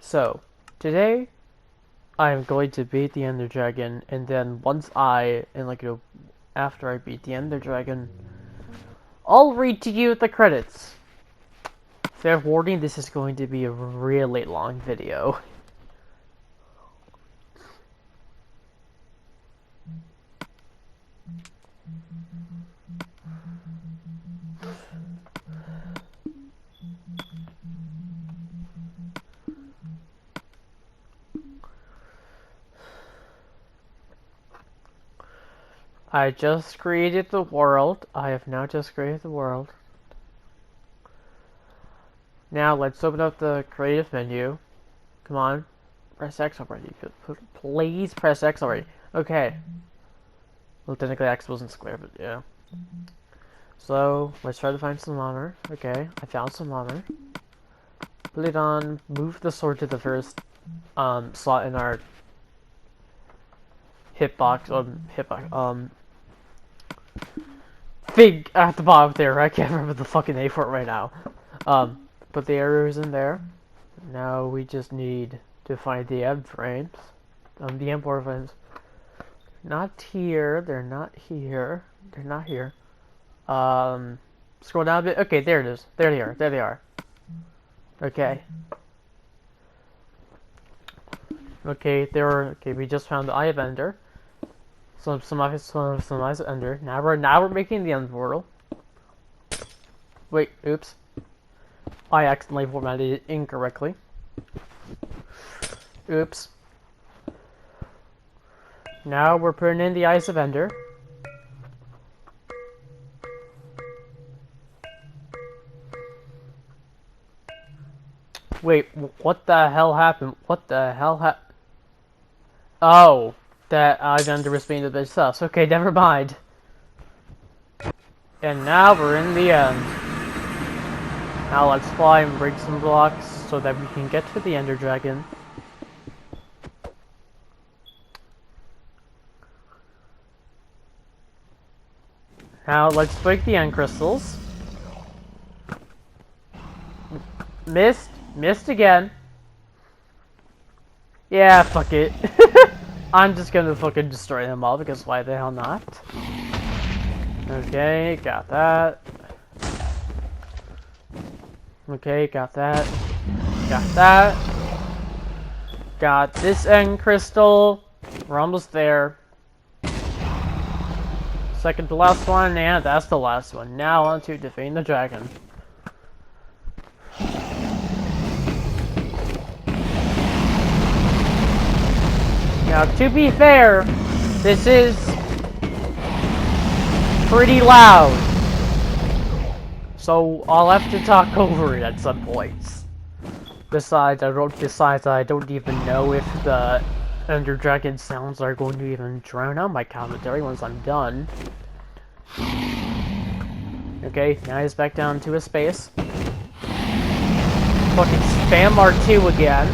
So, today I'm going to beat the Ender Dragon, and then after I beat the Ender Dragon, I'll read to you the credits. Fair warning, this is going to be a really long video. I just created the world. I have now just created the world. Now let's open up the creative menu. Come on. Press X already. Please press X already. Okay. Well, technically X wasn't square, but yeah. So, let's try to find some armor. Okay, I found some armor. Put it on. Move the sword to the first slot in our hitbox. Fig at the bottom there. I can't remember the fucking name for it right now. Put the arrows in there. Now we just need to find the M frames. The M4 frames. Not here. They're not here. They're not here. Scroll down a bit. Okay, there it is. There they are. There they are. Okay. Okay, okay, we just found the Eye of Ender. Some eyes of Ender. Now we're making the end portal. Wait, oops. I accidentally formatted it incorrectly. Oops. Now we're putting in the Eyes of Ender. Wait, what the hell happened? What the hell happened? Oh, that Eye of Ender was being a bit sus. Okay, never mind. And now we're in the end. Now let's fly and break some blocks so that we can get to the Ender Dragon. Now let's break the end crystals. Missed again. Yeah, fuck it. I'm just gonna fucking destroy them all because why the hell not? Okay, got that. Okay, got that. Got that. Got this end crystal. We're almost there. Second to last one, and that's the last one. Now on to defeating the dragon. Now, to be fair, this is pretty loud, so I'll have to talk over it at some points. Besides, I don't even know if the Ender Dragon sounds are going to even drown out my commentary once I'm done. Okay, now he's back down to his space. Fucking spam R2 again.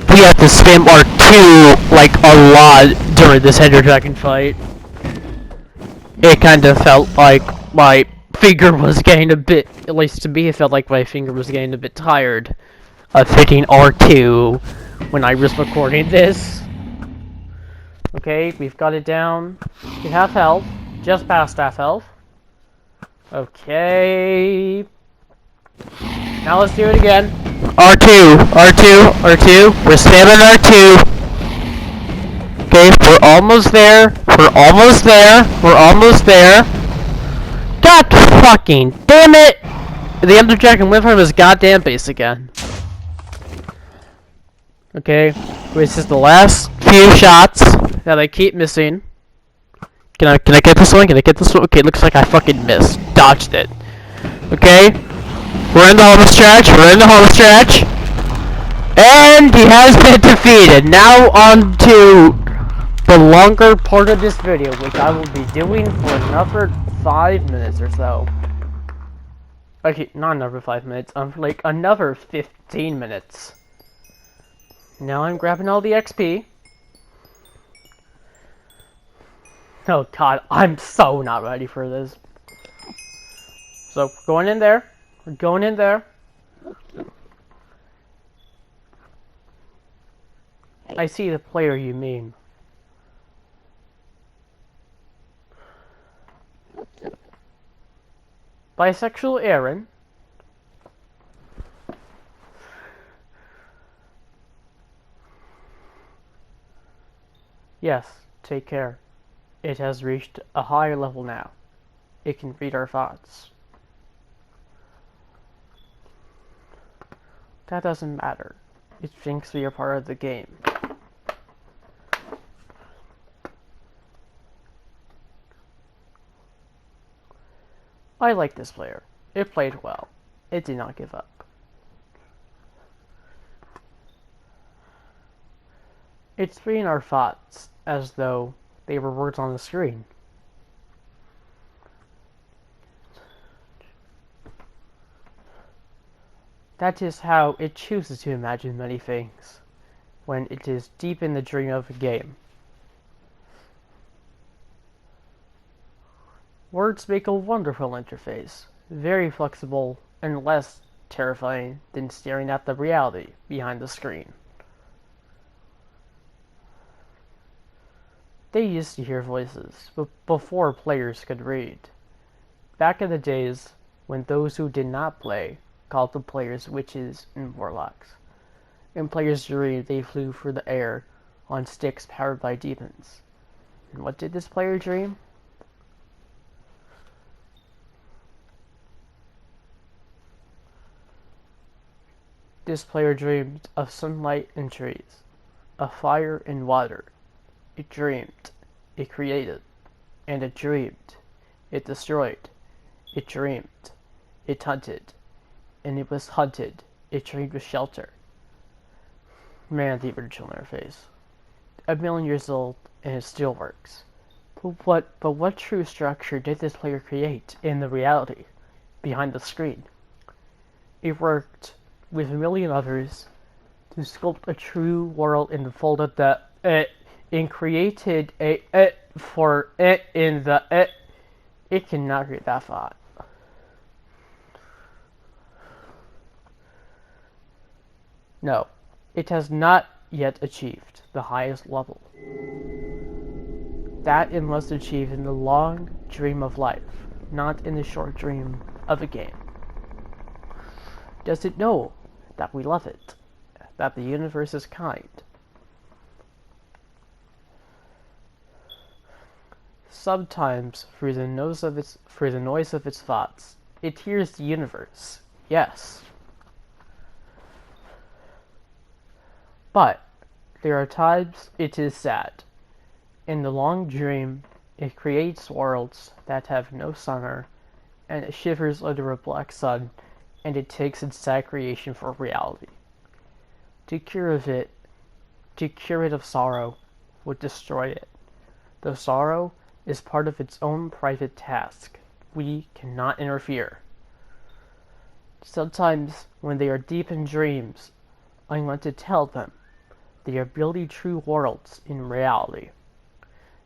We have to spam R2 like a lot during this Ender Dragon fight. It kind of felt like my finger was getting a bit, at least to me, it felt like my finger was getting a bit tired of hitting R2 when I was recording this. Okay, we've got it down to half health, just past half health. Okay. Now let's do it again. R2, we're spamming R2. Okay, we're almost there. God fucking damn it! The Ender Dragon went from his goddamn base again. Okay, this is the last few shots that I keep missing. Can I get this one? Okay, looks like I fucking missed. Dodged it. Okay. We're in the home stretch. And he has been defeated. Now on to the longer part of this video, which I will be doing for another 5 minutes or so. Okay, not another 5 minutes, like another 15 minutes. Now I'm grabbing all the XP. Oh god, I'm so not ready for this. So, going in there. We're going in there. I see the player you mean. Bisxual-Aaron. Yes, take care. It has reached a higher level now. It can read our thoughts. That doesn't matter. It thinks we are part of the game. I like this player. It played well. It did not give up. It's reading our thoughts as though they were words on the screen. That is how it chooses to imagine many things, when it is deep in the dream of a game. Words make a wonderful interface, very flexible and less terrifying than staring at the reality behind the screen. They used to hear voices, but before players could read. Back in the days when those who did not play called the players witches and warlocks. In players' dream, they flew through the air on sticks powered by demons. And what did this player dream? This player dreamed of sunlight and trees, of fire and water. It dreamed, it created, and it dreamed. It destroyed, it dreamed, it hunted, and it was hunted. It dreamed with shelter. Man, the original interface. 1,000,000 years old, and it still works. But what true structure did this player create in the reality behind the screen? It worked with 1,000,000 others to sculpt a true world in the fold that and created a for in the it cannot read that thought. No, it has not yet achieved the highest level. That it must achieve in the long dream of life, not in the short dream of a game. Does it know that we love it, that the universe is kind? Sometimes, through the noise of its thoughts, it hears the universe. Yes. But there are times it is sad. In the long dream, it creates worlds that have no summer, and it shivers under a black sun, and it takes its sad creation for reality. To cure it of sorrow, would destroy it. The sorrow is part of its own private task. We cannot interfere. Sometimes, when they are deep in dreams, I want to tell them they are building true worlds in reality.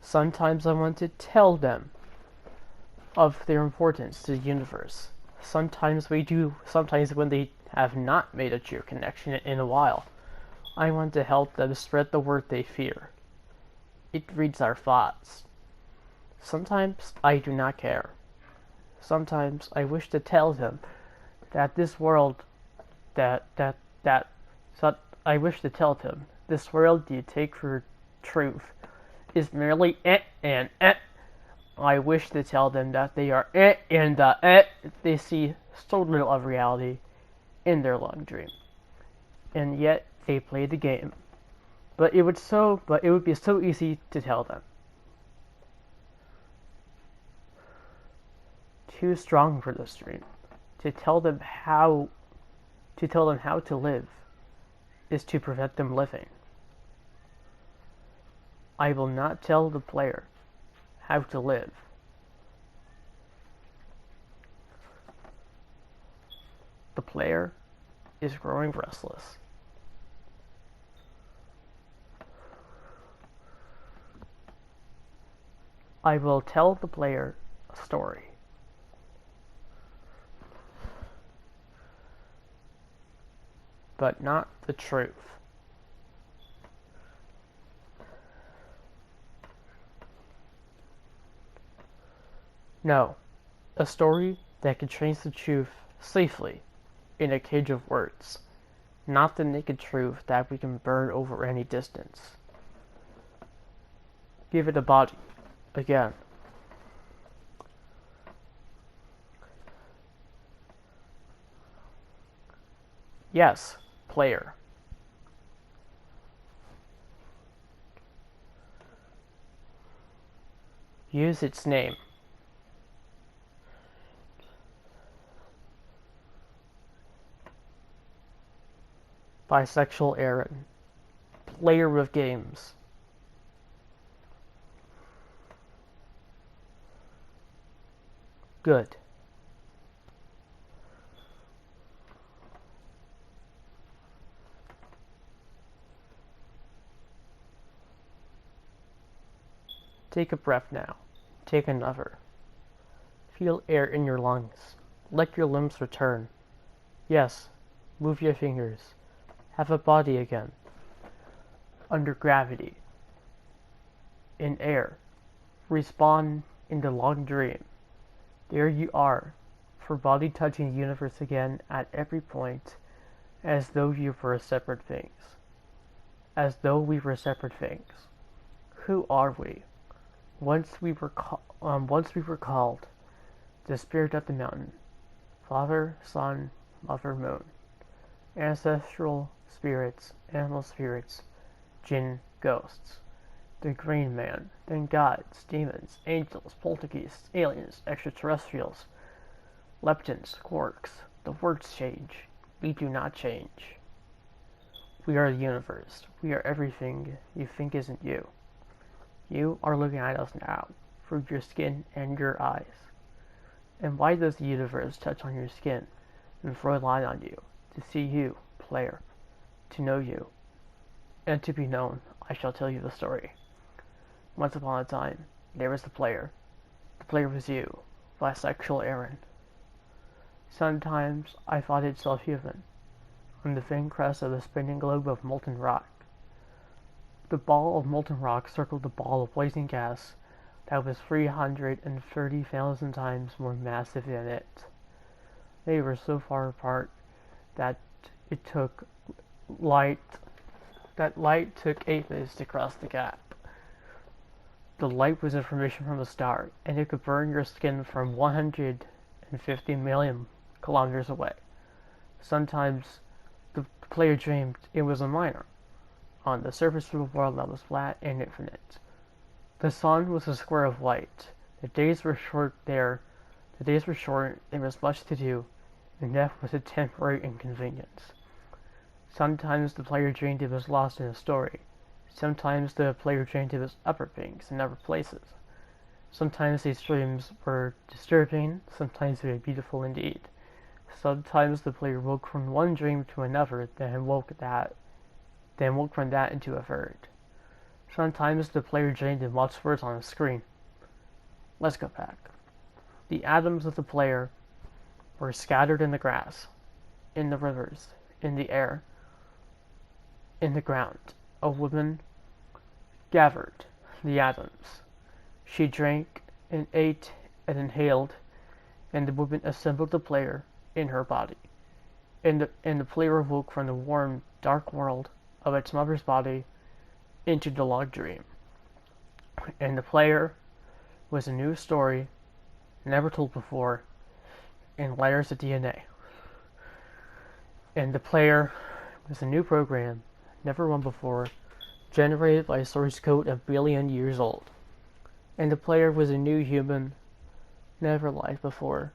Sometimes I want to tell them of their importance to the universe. Sometimes when they have not made a true connection in a while, I want to help them spread the word they fear. It reads our thoughts. Sometimes I do not care. Sometimes I wish to tell them that this world I wish to tell them this world you take for truth is merely and I wish to tell them that they are and they see so little of reality in their long dream, and yet they play the game. But it would be so easy to tell them. Too strong for this dream. To tell them how to live is to prevent them living. I will not tell the player how to live. The player is growing restless. I will tell the player a story. But not the truth. No, a story that contains the truth safely in a cage of words, not the naked truth that we can burn over any distance. Give it a body, again. Yes, player. Use its name. Bisxual-Aaron. Player of games. Good. Take a breath now. Take another. Feel air in your lungs. Let your limbs return. Yes, move your fingers. Have a body again. Under gravity. In air. Respawn in the long dream. There you are, for body touching the universe again at every point, as though you were separate things. As though we were separate things. Who are we? Once we were called, the spirit of the mountain, Father, Son, Mother, Moon, ancestral spirits, animal spirits, jinn, ghosts, the green man, then gods, demons, angels, poltergeists, aliens, extraterrestrials, leptons, quarks. The words change. We do not change. We are the universe. We are everything you think isn't you. You are looking at us now, through your skin and your eyes. And why does the universe touch on your skin and throw a line on you? To see you, player. To know you. And to be known, I shall tell you the story. Once upon a time, there was the player. The player was you, Bisxual-Aaron. Sometimes I thought it self-human, on the thin crest of the spinning globe of molten rock. The ball of molten rock circled the ball of blazing gas that was 330,000 times more massive than it. They were so far apart that light took ages to cross the gap. The light was information from a star, and it could burn your skin from 150 million kilometers away. Sometimes the player dreamed it was a miner on the surface of a world that was flat and infinite. The sun was a square of light. The days were short, there was much to do, and death was a temporary inconvenience. Sometimes the player dreamed it was lost in a story. Sometimes the player dreamed it was upper things and other places. Sometimes these dreams were disturbing, sometimes they were beautiful indeed. Sometimes the player woke from one dream to another, then woke from that into a third. Sometimes the player dreamed and watched words on a screen. Let's go back. The atoms of the player were scattered in the grass, in the rivers, in the air, in the ground. A woman gathered the atoms. She drank and ate and inhaled, and the woman assembled the player in her body. And the player awoke from the warm, dark world of its mother's body into the long dream. And the player was a new story, never told before, in layers of DNA. And the player was a new program, never run before, generated by a source code a billion years old. And the player was a new human, never lived before,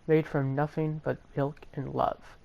made from nothing but milk and love.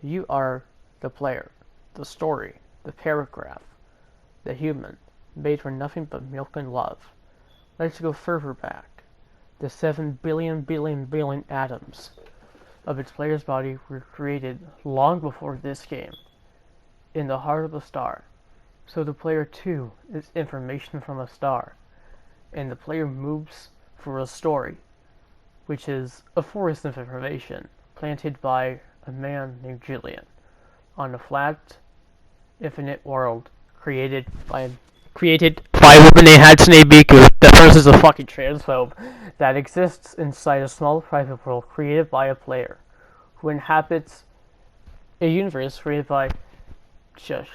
You are the player, the story, the paragraph, the human, made from nothing but milk and love. Let's go further back. The 7 billion atoms of its player's body were created long before this game, in the heart of a star. So the player too is information from a star, and the player moves for a story, which is a forest of information planted by a man named Julian on a flat, infinite world created by by a woman named Hatsune Miku. The first is a fucking transphobe that exists inside a small private world created by a player who inhabits a universe created by Shush.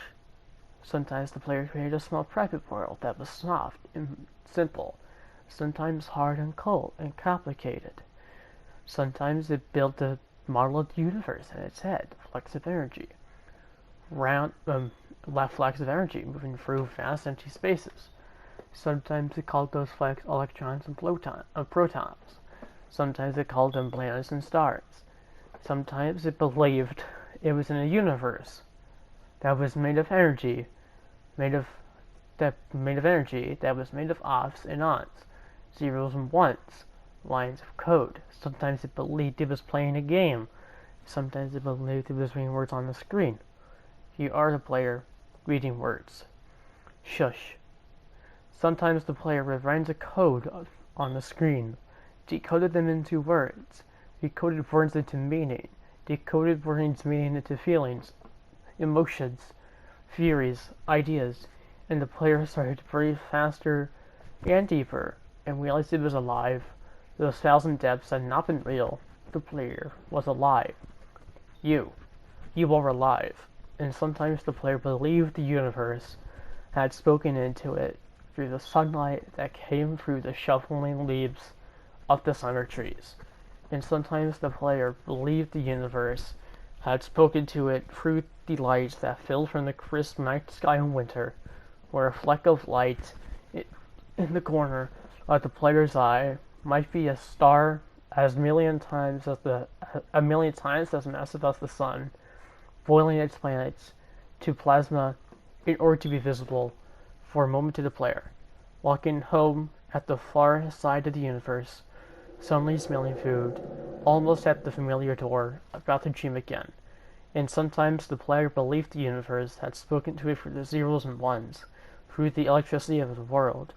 Sometimes the player created a small private world that was soft and simple, sometimes hard and cold and complicated. Sometimes it built a modeled universe in its head, flecks of energy. Flecks of energy moving through vast empty spaces. Sometimes it called those flecks electrons and protons. Sometimes it called them planets and stars. Sometimes it believed it was in a universe that was made of energy, that was made of offs and ons, zeros and ones, lines of code. Sometimes it believed it was playing a game. Sometimes it believed it was reading words on the screen. You are the player reading words. Shush. Sometimes the player rewrites a code on the screen, decoded them into words, decoded words into meaning, decoded words meaning into feelings, emotions, theories, ideas, and the player started to breathe faster and deeper and realized it was alive. Those thousand depths had not been real. The player was alive. You are alive. And sometimes the player believed the universe had spoken into it through the sunlight that came through the shuffling leaves of the summer trees. And sometimes the player believed the universe had spoken to it through the lights that filled from the crisp night sky in winter, where a fleck of light in the corner of the player's eye might be a star as a million times as massive as the sun, boiling its planets to plasma in order to be visible for a moment to the player, walking home at the far side of the universe, suddenly smelling food, almost at the familiar door, about to dream again. And sometimes the player believed the universe had spoken to it through the zeros and ones, through the electricity of the world,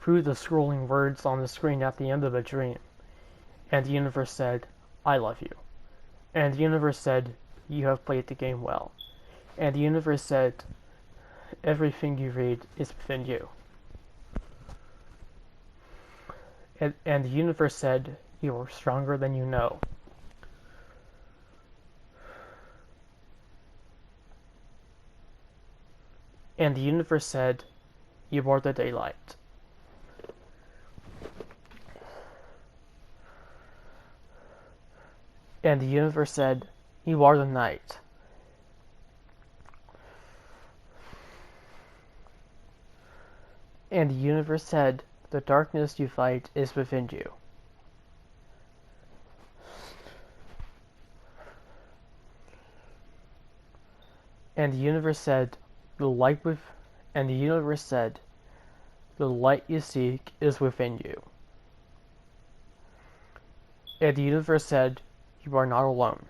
through the scrolling words on the screen at the end of a dream. And the universe said, I love you. And the universe said, you have played the game well. And the universe said, everything you read is within you. And the universe said, you are stronger than you know. And the universe said, you are the daylight. And the universe said, you are the night. And the universe said, the darkness you fight is within you. And the universe said, the light you seek is within you. And the universe said, you are not alone.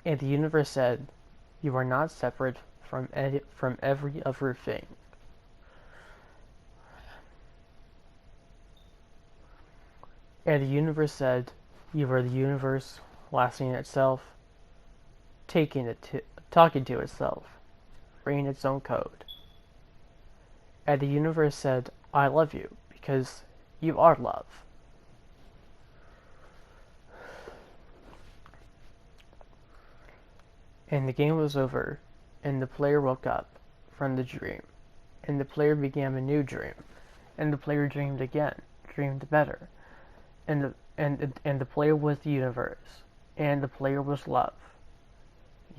And the universe said, you are not separate from every other thing. And the universe said, you are the universe lasting itself, talking to itself, reading its own code. And the universe said, I love you, because you are love. And the game was over, and the player woke up from the dream, and the player began a new dream, and the player dreamed again, dreamed better, and the player was the universe, and the player was love.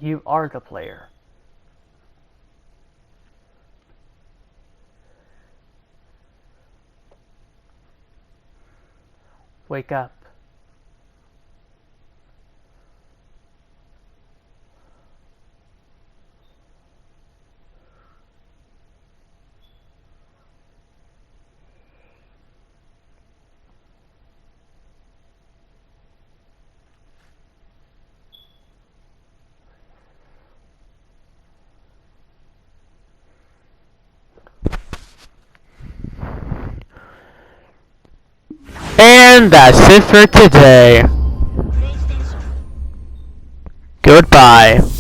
You are the player. Wake up. And that's it for today. Goodbye.